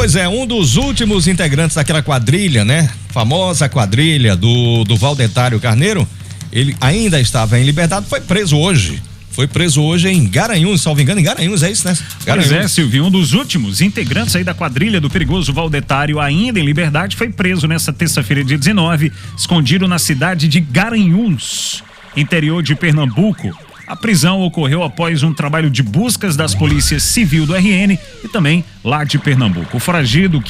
Pois é, um dos últimos integrantes daquela quadrilha, né? Famosa quadrilha do Valdetário Carneiro, ele ainda estava em liberdade, foi preso hoje. Foi preso hoje em Garanhuns, salvo engano, em Garanhuns, é isso, né? Garanhuns. Pois é, Silvio, um dos últimos integrantes aí da quadrilha do perigoso Valdetário, ainda em liberdade, foi preso nessa terça-feira, dia 19, escondido na cidade de Garanhuns, interior de Pernambuco. A prisão ocorreu após um trabalho de buscas das polícias civil do RN e também lá de Pernambuco. O foragido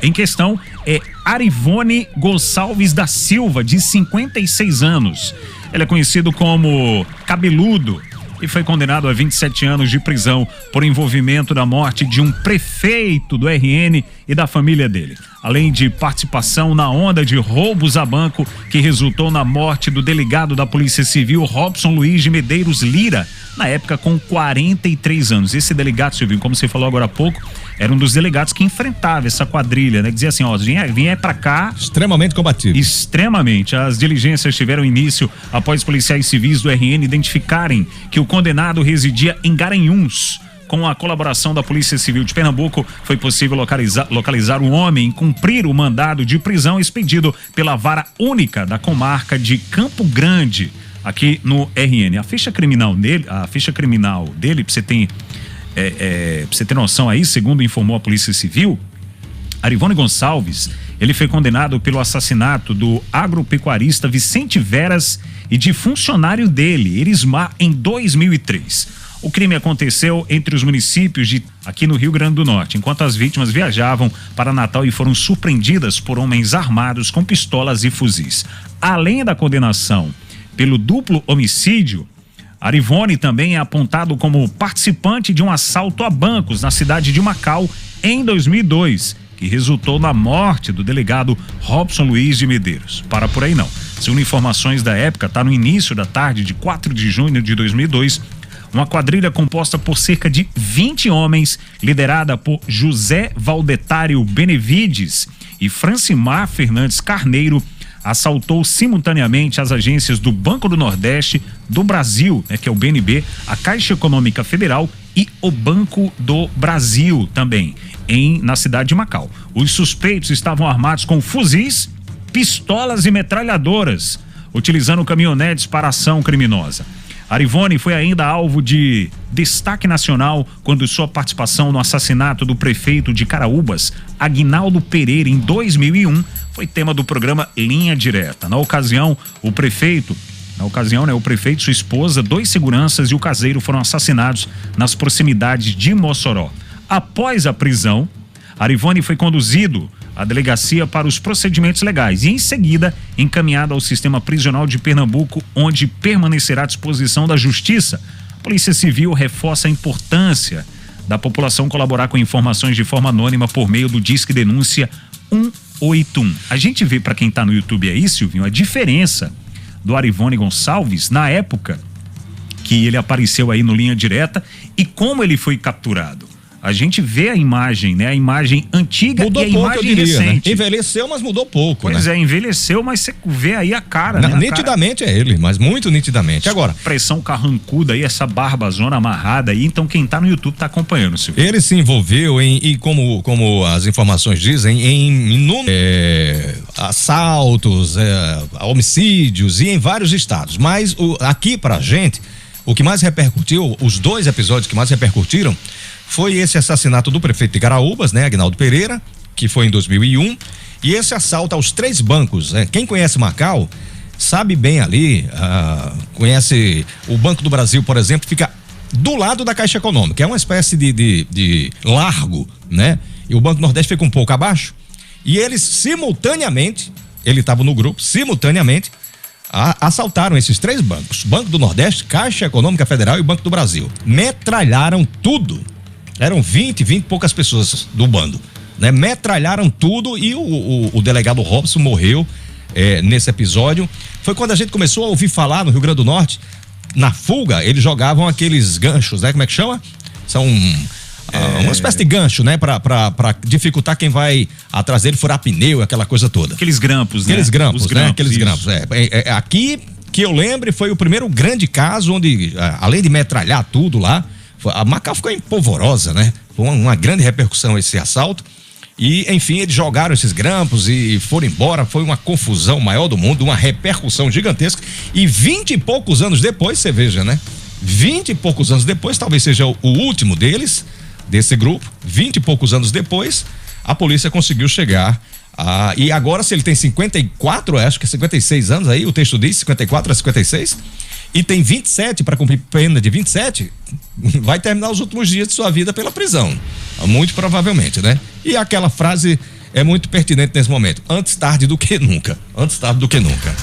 em questão é Arivone Gonçalves da Silva, de 56 anos. Ele é conhecido como Cabeludo e foi condenado a 27 anos de prisão por envolvimento na morte de um prefeito do RN e da família dele, além de participação na onda de roubos a banco que resultou na morte do delegado da Polícia Civil, Robson Luiz de Medeiros Lira, na época com 43 anos. Esse delegado, Silvio, como você falou agora há pouco, era um dos delegados que enfrentava essa quadrilha, né? Dizia assim, ó, vinha pra cá. Extremamente combativo. Extremamente. As diligências tiveram início após policiais civis do RN identificarem que o condenado residia em Garanhuns. Com a colaboração da Polícia Civil de Pernambuco, foi possível localizar o homem e cumprir o mandado de prisão expedido pela Vara Única da Comarca de Campo Grande, aqui no RN. A ficha criminal dele, pra você ter noção aí, segundo informou a Polícia Civil, Arivone Gonçalves, ele foi condenado pelo assassinato do agropecuarista Vicente Veras e de funcionário dele, Erismar, em 2003. O crime aconteceu entre os municípios aqui no Rio Grande do Norte, enquanto as vítimas viajavam para Natal e foram surpreendidas por homens armados com pistolas e fuzis. Além da condenação pelo duplo homicídio, Arivone também é apontado como participante de um assalto a bancos na cidade de Macau em 2002, que resultou na morte do delegado Robson Luiz de Medeiros. Para por aí não. Segundo informações da época, está no início da tarde de 4 de junho de 2002, uma quadrilha composta por cerca de 20 homens, liderada por José Valdetário Benevides e Francimar Fernandes Carneiro, assaltou simultaneamente as agências do Banco do Nordeste, do Brasil, que é o BNB, a Caixa Econômica Federal e o Banco do Brasil também, na cidade de Macau. Os suspeitos estavam armados com fuzis, pistolas e metralhadoras, utilizando caminhonetes para ação criminosa. Arivone foi ainda alvo de destaque nacional quando sua participação no assassinato do prefeito de Caraúbas, Aguinaldo Pereira, em 2001, foi tema do programa Linha Direta. Na ocasião, o prefeito, sua esposa, 2 seguranças e o caseiro foram assassinados nas proximidades de Mossoró. Após a prisão, Arivone foi conduzido à delegacia para os procedimentos legais e, em seguida, encaminhado ao sistema prisional de Pernambuco, onde permanecerá à disposição da Justiça. A Polícia Civil reforça a importância da população colaborar com informações de forma anônima por meio do Disque Denúncia 181. A gente vê, para quem está no YouTube aí, Silvinho, a diferença do Arivone Gonçalves na época que ele apareceu aí no Linha Direta e como ele foi capturado. A gente vê a imagem, né? A imagem antiga mudou e a pouco, imagem eu diria, recente. né? Envelheceu, mas mudou pouco. Pois é, envelheceu, mas você vê aí a cara, né? Nitidamente é ele, mas muito nitidamente. Agora, pressão carrancuda aí, essa barbazona amarrada aí, então quem tá no YouTube tá acompanhando, Silvio. Ele se envolveu e como as informações dizem, em inúmeros assaltos, homicídios e em vários estados. Mas aqui pra gente, o que mais repercutiu, os 2 episódios que mais repercutiram, foi esse assassinato do prefeito de Caraúbas, né, Aguinaldo Pereira, que foi em 2001, e esse assalto aos 3 bancos. Quem conhece Macau sabe bem ali, conhece o Banco do Brasil, por exemplo, fica do lado da Caixa Econômica, é uma espécie de largo, né? E o Banco do Nordeste fica um pouco abaixo, e eles simultaneamente, ele estava no grupo, simultaneamente, assaltaram esses 3 bancos, Banco do Nordeste, Caixa Econômica Federal e Banco do Brasil. Metralharam tudo. Eram 20 e poucas pessoas do bando, né? Metralharam tudo e o delegado Robson morreu nesse episódio. Foi quando a gente começou a ouvir falar no Rio Grande do Norte, na fuga, eles jogavam aqueles ganchos, né? Como é que chama? São uma espécie de gancho, né? Pra dificultar quem vai atrás dele, furar pneu, aquela coisa toda. Aqueles grampos, né? Aqueles grampos, né? Aqueles isso. grampos, aqui, que eu lembre, foi o primeiro grande caso onde, além de metralhar tudo lá, a Macau ficou empolvorosa, né? Foi uma grande repercussão esse assalto. E, enfim, eles jogaram esses grampos e foram embora. Foi uma confusão maior do mundo, uma repercussão gigantesca. E 20 e poucos anos depois, você veja, né? 20 e poucos anos depois, talvez seja o último deles, desse grupo. 20 e poucos anos depois, a polícia conseguiu chegar. E agora, se ele tem 54, acho que 56 anos aí, o texto diz 54 a 56, e tem 27 para cumprir pena de 27, vai terminar os últimos dias de sua vida pela prisão. Muito provavelmente, né? E aquela frase é muito pertinente nesse momento: antes tarde do que nunca. Antes tarde do que nunca.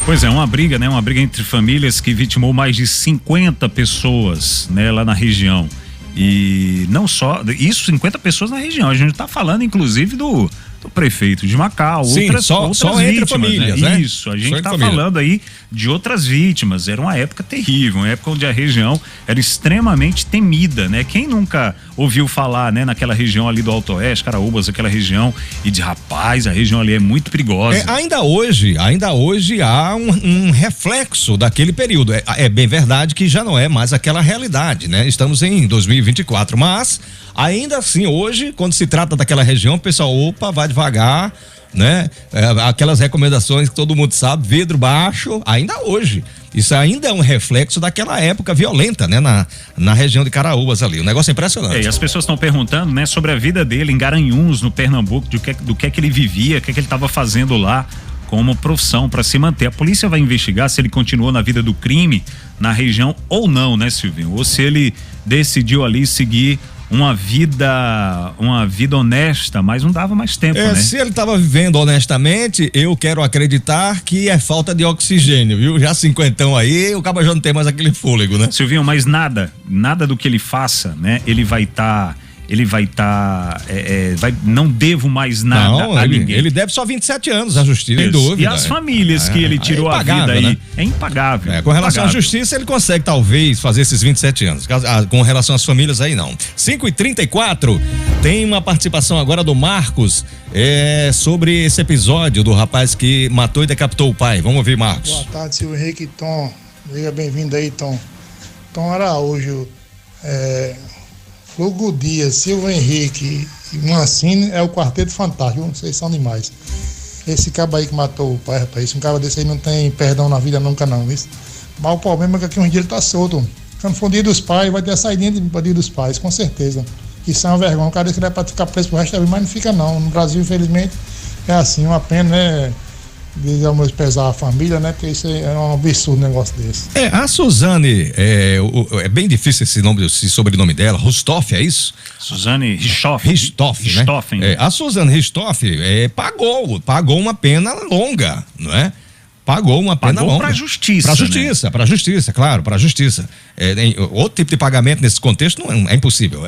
Pois é, uma briga, né? Uma briga entre famílias que vitimou mais de 50 pessoas, né? Lá na região. E não só, isso, 50 pessoas na região. A gente tá falando, inclusive, do prefeito de Macau, sim, outras só vítimas, entre famílias, né? Isso, a gente tá falando aí de outras vítimas. Era uma época terrível, uma época onde a região era extremamente temida, né? Quem nunca ouviu falar, né, naquela região ali do Alto Oeste, Caraúbas, aquela região, e de rapaz, a região ali é muito perigosa. Ainda hoje há um reflexo daquele período. É bem verdade que já não é mais aquela realidade, né? Estamos em 2024, mas ainda assim, hoje, quando se trata daquela região, o pessoal, vai devagar, né? Aquelas recomendações que todo mundo sabe, vidro baixo, ainda hoje. Isso ainda é um reflexo daquela época violenta, né? Na região de Caraúbas ali. O negócio é impressionante. E as pessoas estão perguntando, né, sobre a vida dele em Garanhuns, no Pernambuco, do que é que ele vivia, o que é que ele estava fazendo lá como profissão para se manter. A polícia vai investigar se ele continuou na vida do crime na região ou não, né, Silvinho? Ou se ele decidiu ali seguir uma vida honesta, mas não dava mais tempo, né? Se ele estava vivendo honestamente, eu quero acreditar que é falta de oxigênio, viu? Já 50 aí, o cabo já não tem mais aquele fôlego, né? Silvinho, mas nada do que ele faça, né? Ele vai não devo mais nada a ninguém. Ele deve só 27 anos à justiça, sem dúvida. E as famílias que ele tirou a vida aí, né? É impagável. Com relação à justiça, ele consegue talvez fazer esses 27 anos. Com relação às famílias aí, não. 5h34, tem uma participação agora do Marcos sobre esse episódio do rapaz que matou e decapitou o pai. Vamos ouvir, Marcos. Boa tarde, Silvio Henrique. Tom, seja bem-vindo aí, Tom. Tom Araújo, Hugo Dias, Silvio Henrique e Mancini é o quarteto fantástico, vocês são demais. Esse cabo aí que matou o pai, rapaz, um cara desse aí não tem perdão na vida nunca não, viu? Mas o problema é que aqui um dia ele tá solto. Quando for dia dos pais, vai ter a saidinha de dia dos pais, com certeza. Isso é uma vergonha, o cara desse que é pra ficar preso pro resto da vida, mas não fica não. No Brasil, infelizmente, é assim, uma pena, né? Dizer ao meu pesar a família, né? Porque isso é um absurdo um negócio desse. A Suzane, é bem difícil esse sobrenome dela, Rustoff, é isso? Suzane Richthofen. Richthofen, né? A Suzane Richthofen pagou uma pena longa, não é? Pagou uma pena longa. Pra justiça. Pra justiça, claro, pra justiça. Outro tipo de pagamento nesse contexto não é impossível.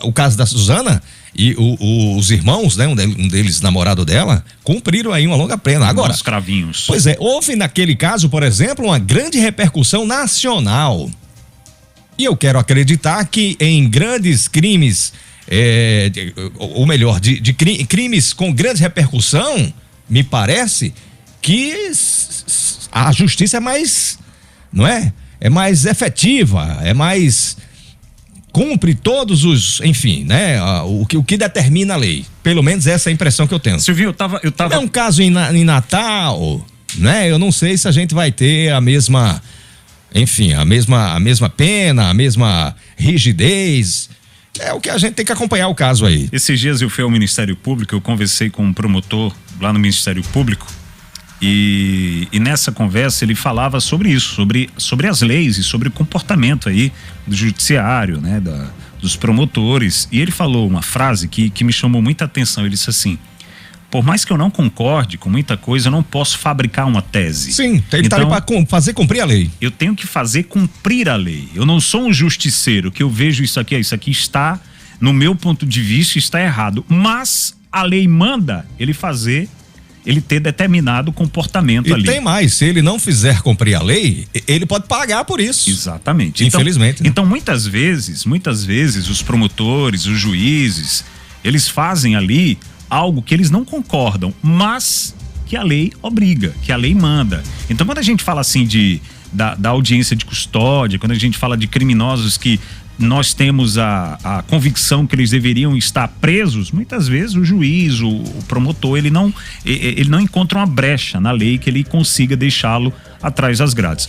O caso da Suzana e os irmãos, né? Um deles namorado dela, cumpriram aí uma longa pena. Agora, os cravinhos. Pois houve naquele caso, por exemplo, uma grande repercussão nacional. E eu quero acreditar que em grandes crimes, ou melhor, de crimes com grande repercussão, me parece que a justiça é mais, não é? É mais efetiva, cumpre todos os, enfim, né? O que determina a lei. Pelo menos essa é a impressão que eu tenho. Silvio, eu tava... É um caso em Natal, né? Eu não sei se a gente vai ter a mesma, enfim, a mesma pena, a mesma rigidez. É o que a gente tem que acompanhar o caso aí. Esses dias eu fui ao Ministério Público, eu conversei com um promotor lá no Ministério Público. E nessa conversa ele falava sobre isso, sobre as leis e sobre o comportamento aí do judiciário, né, dos promotores. E ele falou uma frase que me chamou muita atenção. Ele disse assim: por mais que eu não concorde com muita coisa, eu não posso fabricar uma tese. Sim, ele está ali para fazer cumprir a lei. Eu tenho que fazer cumprir a lei. Eu não sou um justiceiro que eu vejo isso aqui está, no meu ponto de vista, está errado. Mas a lei manda ele ter determinado comportamento ali. E tem mais, se ele não fizer cumprir a lei, ele pode pagar por isso. Exatamente. Infelizmente. Então muitas vezes, os promotores, os juízes, eles fazem ali algo que eles não concordam, mas que a lei obriga, que a lei manda. Então quando a gente fala assim da audiência de custódia, quando a gente fala de criminosos que nós temos a convicção que eles deveriam estar presos, muitas vezes o juiz, o promotor, ele não encontra uma brecha na lei que ele consiga deixá-lo atrás das grades.